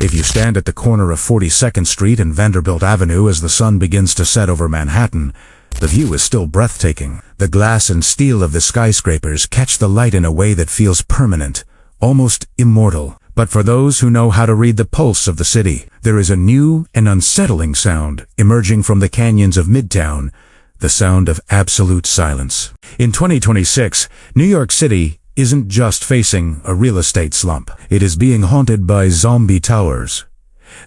If you stand at the corner of 42nd Street and Vanderbilt Avenue as the sun begins to set over Manhattan, the view is still breathtaking. The glass and steel of the skyscrapers catch the light in a way that feels permanent, almost immortal. But for those who know how to read the pulse of the city, there is a new and unsettling sound emerging from the canyons of Midtown, the sound of absolute silence. In 2026, New York City isn't just facing a real estate slump. It is being haunted by zombie towers.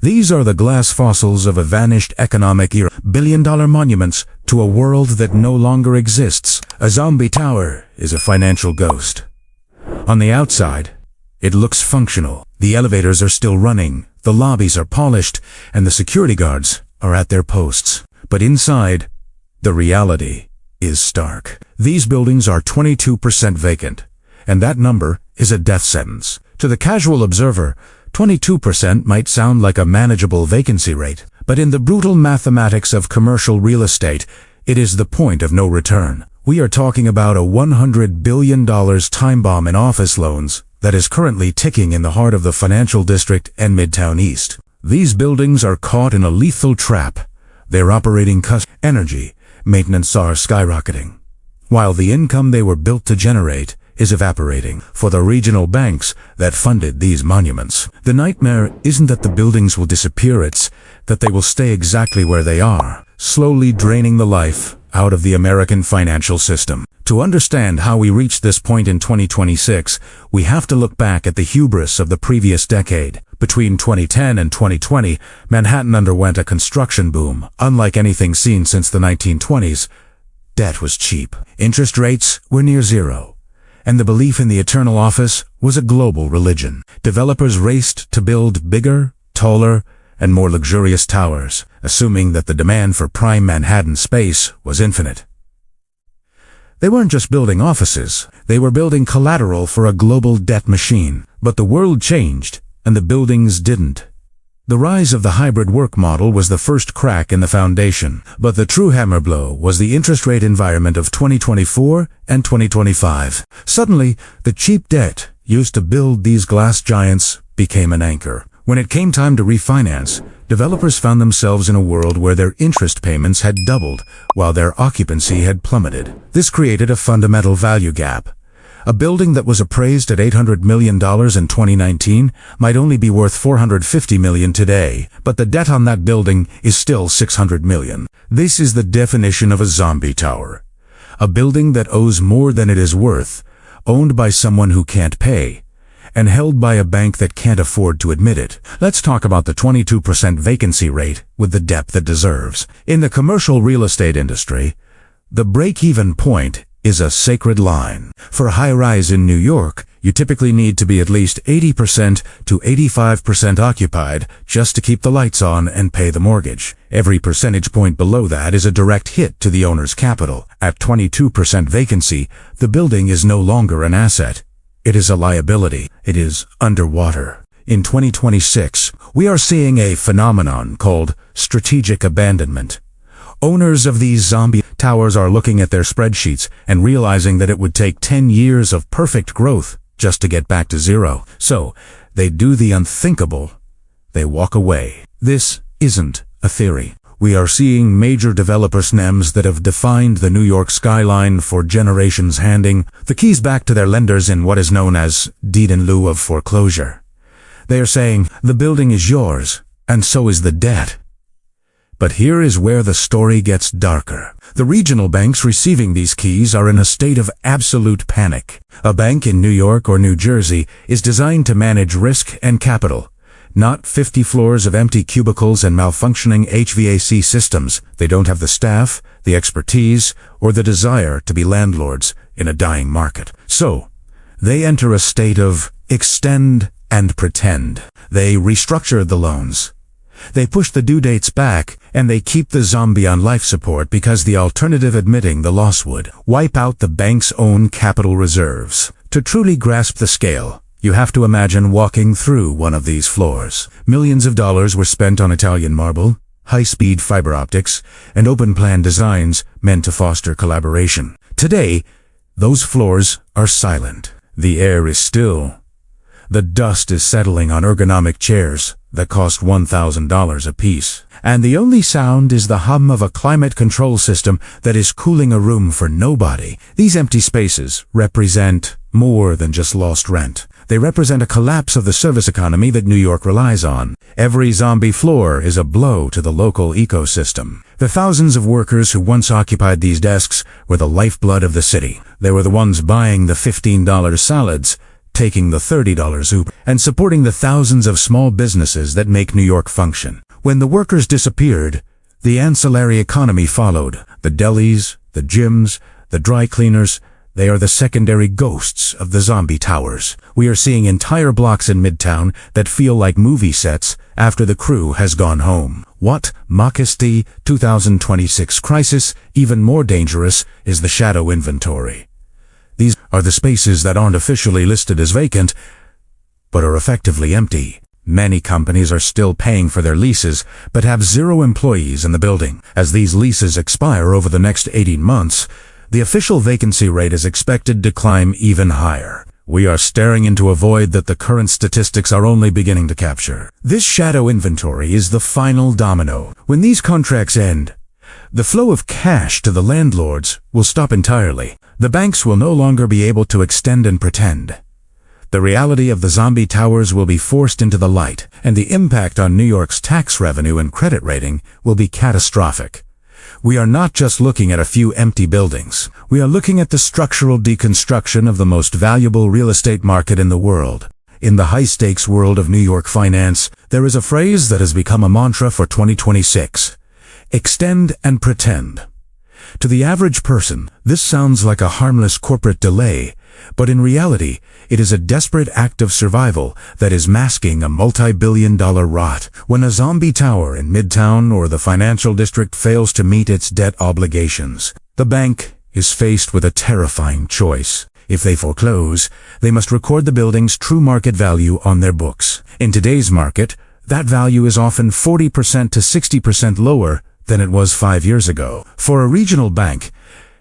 These are the glass fossils of a vanished economic era, billion-dollar monuments to a world that no longer exists. A zombie tower is a financial ghost. On the outside, it looks functional. The elevators are still running, the lobbies are polished, and the security guards are at their posts. But inside, the reality is stark. These buildings are 22% vacant, and that number is a death sentence. To the casual observer, 22% might sound like a manageable vacancy rate, but in the brutal mathematics of commercial real estate, it is the point of no return. We are talking about a $100 billion time bomb in office loans that is currently ticking in the heart of the financial district and Midtown East. These buildings are caught in a lethal trap. Their operating costs, energy, maintenance are skyrocketing, while the income they were built to generate is evaporating. For the regional banks that funded these monuments, the nightmare isn't that the buildings will disappear, it's that they will stay exactly where they are, slowly draining the life out of the American financial system. To understand how we reached this point in 2026, we have to look back at the hubris of the previous decade. Between 2010 and 2020, Manhattan underwent a construction boom, unlike anything seen since the 1920s. Debt was cheap, interest rates were near zero, and the belief in the eternal office was a global religion. Developers raced to build bigger, taller, and more luxurious towers, assuming that the demand for prime Manhattan space was infinite. They weren't just building offices, they were building collateral for a global debt machine. But the world changed, and the buildings didn't. The rise of the hybrid work model was the first crack in the foundation, but the true hammer blow was the interest rate environment of 2024 and 2025. Suddenly, the cheap debt used to build these glass giants became an anchor. When it came time to refinance, developers found themselves in a world where their interest payments had doubled, while their occupancy had plummeted. This created a fundamental value gap. A building that was appraised at $800 million in 2019 might only be worth $450 million today, but the debt on that building is still $600 million. This is the definition of a zombie tower. A building that owes more than it is worth, owned by someone who can't pay, and held by a bank that can't afford to admit it. Let's talk about the 22% vacancy rate with the depth it deserves. In the commercial real estate industry, the break-even point is a sacred line. For a high-rise in New York, you typically need to be at least 80% to 85% occupied just to keep the lights on and pay the mortgage. Every percentage point below that is a direct hit to the owner's capital. At 22% vacancy, the building is no longer an asset. It is a liability. It is underwater. In 2026, we are seeing a phenomenon called strategic abandonment. Owners of these zombie towers are looking at their spreadsheets and realizing that it would take 10 years of perfect growth just to get back to zero. So, they do the unthinkable. They walk away. This isn't a theory. We are seeing major developer names that have defined the New York skyline for generations handing the keys back to their lenders in what is known as deed in lieu of foreclosure. They are saying, the building is yours, and so is the debt. But here is where the story gets darker. The regional banks receiving these keys are in a state of absolute panic. A bank in New York or New Jersey is designed to manage risk and capital, not 50 floors of empty cubicles and malfunctioning HVAC systems. They don't have the staff, the expertise, or the desire to be landlords in a dying market. So, they enter a state of extend and pretend. They restructure the loans. They push the due dates back, and they keep the zombie on life support because the alternative, admitting the loss, would wipe out the bank's own capital reserves. To truly grasp the scale, you have to imagine walking through one of these floors. Millions of dollars were spent on Italian marble, high-speed fiber optics, and open-plan designs meant to foster collaboration. Today, those floors are silent. The air is still. The dust is settling on ergonomic chairs, that cost $1,000 apiece. And the only sound is the hum of a climate control system that is cooling a room for nobody. These empty spaces represent more than just lost rent. They represent a collapse of the service economy that New York relies on. Every zombie floor is a blow to the local ecosystem. The thousands of workers who once occupied these desks were the lifeblood of the city. They were the ones buying the $15 salads, taking the $30 Uber, and supporting the thousands of small businesses that make New York function. When the workers disappeared, the ancillary economy followed. The delis, the gyms, the dry cleaners, they are the secondary ghosts of the zombie towers. We are seeing entire blocks in Midtown that feel like movie sets after the crew has gone home. What makes the 2026 crisis even more dangerous is the shadow inventory. These are the spaces that aren't officially listed as vacant, but are effectively empty. Many companies are still paying for their leases, but have zero employees in the building. As these leases expire over the next 18 months, the official vacancy rate is expected to climb even higher. We are staring into a void that the current statistics are only beginning to capture. This shadow inventory is the final domino. When these contracts end, the flow of cash to the landlords will stop entirely. The banks will no longer be able to extend and pretend. The reality of the zombie towers will be forced into the light, and the impact on New York's tax revenue and credit rating will be catastrophic. We are not just looking at a few empty buildings. We are looking at the structural deconstruction of the most valuable real estate market in the world. In the high-stakes world of New York finance, there is a phrase that has become a mantra for 2026. Extend and pretend. To the average person, this sounds like a harmless corporate delay, but in reality, it is a desperate act of survival that is masking a multi-billion-dollar rot. When a zombie tower in Midtown or the financial district fails to meet its debt obligations, the bank is faced with a terrifying choice. If they foreclose, they must record the building's true market value on their books. In today's market, that value is often 40% to 60% lower than it was 5 years ago. For a regional bank,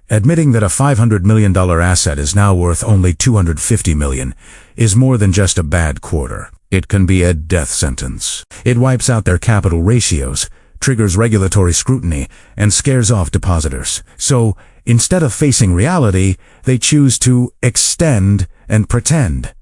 admitting that a $500 million asset is now worth only $250 million is more than just a bad quarter. It can be a death sentence. It wipes out their capital ratios, triggers regulatory scrutiny, and scares off depositors. So, instead of facing reality, they choose to extend and pretend.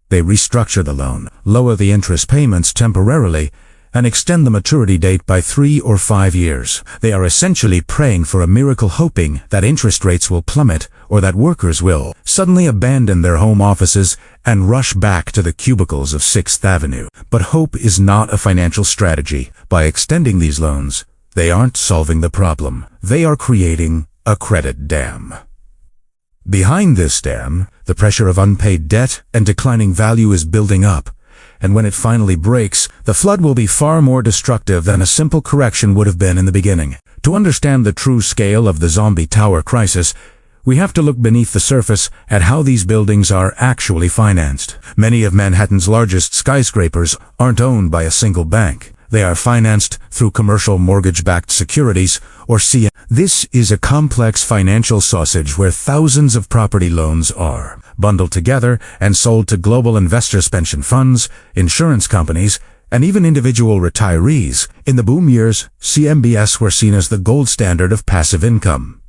They restructure the loan, lower the interest payments temporarily, and extend the maturity date by 3 or 5 years. They are essentially praying for a miracle, hoping that interest rates will plummet or that workers will suddenly abandon their home offices and rush back to the cubicles of 6th Avenue. But hope is not a financial strategy. By extending these loans, they aren't solving the problem. They are creating a credit dam. Behind this dam, the pressure of unpaid debt and declining value is building up. And when it finally breaks, the flood will be far more destructive than a simple correction would have been in the beginning. To understand the true scale of the zombie tower crisis, we have to look beneath the surface at how these buildings are actually financed. Many of Manhattan's largest skyscrapers aren't owned by a single bank. They are financed through commercial mortgage-backed securities, or CM. This is a complex financial sausage where thousands of property loans are bundled together and sold to global investors, pension funds, insurance companies, and even individual retirees. In the boom years, CMBS were seen as the gold standard of passive income.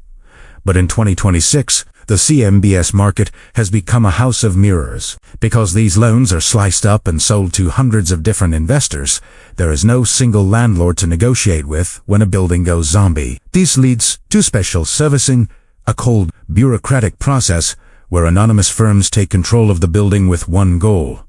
But in 2026, the CMBS market has become a house of mirrors. Because these loans are sliced up and sold to hundreds of different investors, there is no single landlord to negotiate with when a building goes zombie. This leads to special servicing, a cold, bureaucratic process where anonymous firms take control of the building with one goal: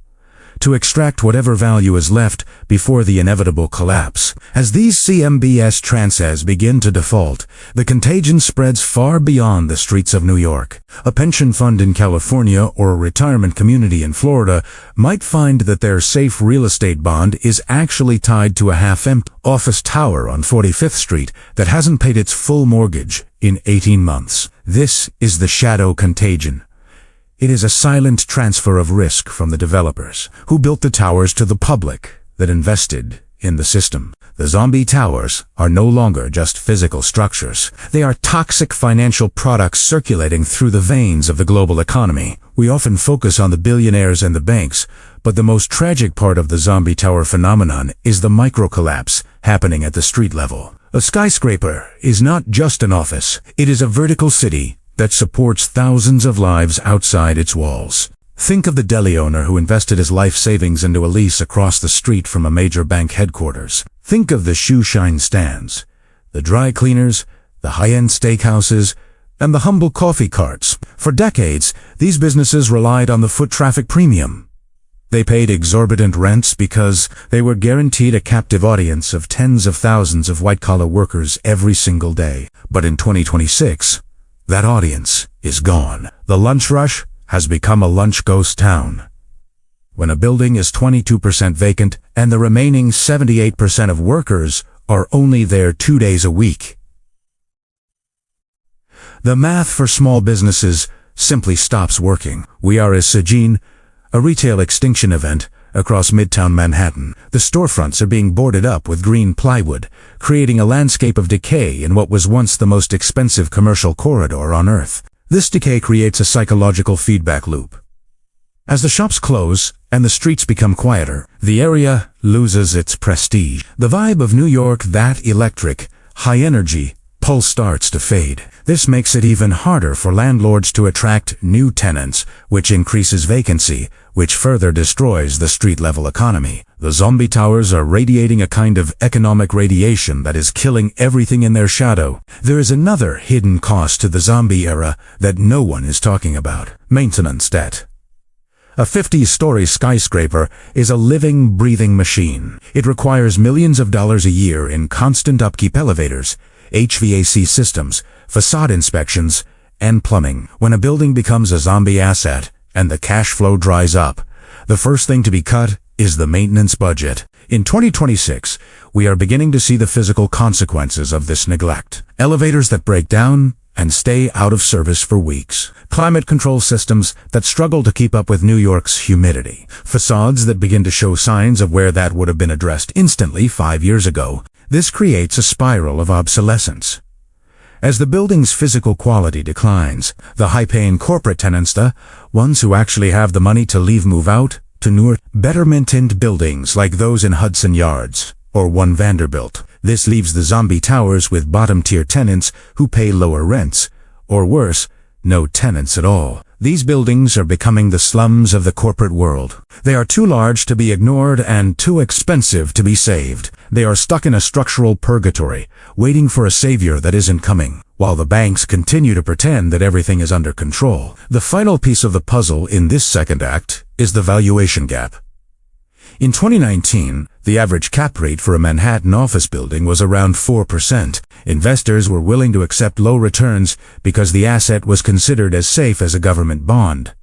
to extract whatever value is left before the inevitable collapse. As these CMBS trances begin to default, the contagion spreads far beyond the streets of New York. A pension fund in California or a retirement community in Florida might find that their safe real estate bond is actually tied to a half-empty office tower on 45th Street that hasn't paid its full mortgage in 18 months. This is the shadow contagion. It is a silent transfer of risk from the developers who built the towers to the public that invested in the system. The zombie towers are no longer just physical structures. They are toxic financial products circulating through the veins of the global economy. We often focus on the billionaires and the banks, But the most tragic part of the zombie tower phenomenon is the micro-collapse happening at the street level. A skyscraper is not just an office. It is a vertical city that supports thousands of lives outside its walls. Think of the deli owner who invested his life savings into a lease across the street from a major bank headquarters. Think of the shoe shine stands, the dry cleaners, the high-end steakhouses, and the humble coffee carts. For decades, these businesses relied on the foot traffic premium. They paid exorbitant rents because they were guaranteed a captive audience of tens of thousands of white-collar workers every single day. But in 2026, that audience is gone. The lunch rush has become a lunch ghost town. When a building is 22% vacant and the remaining 78% of workers are only there 2 days a week, the math for small businesses simply stops working. We are as Sajin, a retail extinction event across Midtown Manhattan. The storefronts are being boarded up with green plywood, creating a landscape of decay in what was once the most expensive commercial corridor on Earth. This decay creates a psychological feedback loop. As the shops close and the streets become quieter, the area loses its prestige. The vibe of New York, that electric, high-energy pulse, starts to fade. This makes it even harder for landlords to attract new tenants, which increases vacancy, which further destroys the street-level economy. The zombie towers are radiating a kind of economic radiation that is killing everything in their shadow. There is another hidden cost to the zombie era that no one is talking about: maintenance debt. A 50-story skyscraper is a living, breathing machine. It requires millions of dollars a year in constant upkeep: elevators, HVAC systems, facade inspections, and plumbing. When a building becomes a zombie asset and the cash flow dries up, the first thing to be cut is the maintenance budget. In 2026, we are beginning to see the physical consequences of this neglect. Elevators that break down and stay out of service for weeks. Climate control systems that struggle to keep up with New York's humidity. Facades that begin to show signs of where that would have been addressed instantly 5 years ago. This creates a spiral of obsolescence. As the building's physical quality declines, the high-paying corporate tenants, the ones who actually have the money to leave, move out to newer, better-maintained buildings like those in Hudson Yards or One Vanderbilt. This leaves the zombie towers with bottom-tier tenants who pay lower rents, or worse, no tenants at all. These buildings are becoming the slums of the corporate world. They are too large to be ignored and too expensive to be saved. They are stuck in a structural purgatory, waiting for a savior that isn't coming, while the banks continue to pretend that everything is under control. The final piece of the puzzle in this second act is the valuation gap. In 2019, the average cap rate for a Manhattan office building was around 4%. Investors were willing to accept low returns because the asset was considered as safe as a government bond.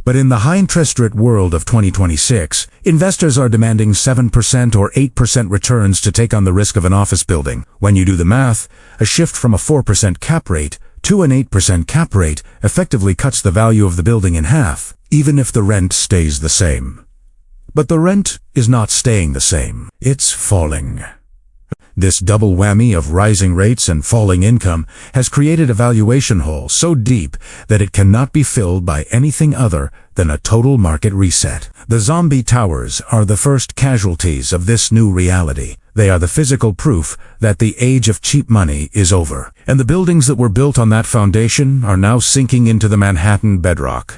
But in the high-interest rate world of 2026, investors are demanding 7% or 8% returns to take on the risk of an office building. When you do the math, a shift from a 4% cap rate to an 8% cap rate effectively cuts the value of the building in half, even if the rent stays the same. But the rent is not staying the same. It's falling. This double whammy of rising rates and falling income has created a valuation hole so deep that it cannot be filled by anything other than a total market reset. The zombie towers are the first casualties of this new reality. They are the physical proof that the age of cheap money is over, and the buildings that were built on that foundation are now sinking into the Manhattan bedrock.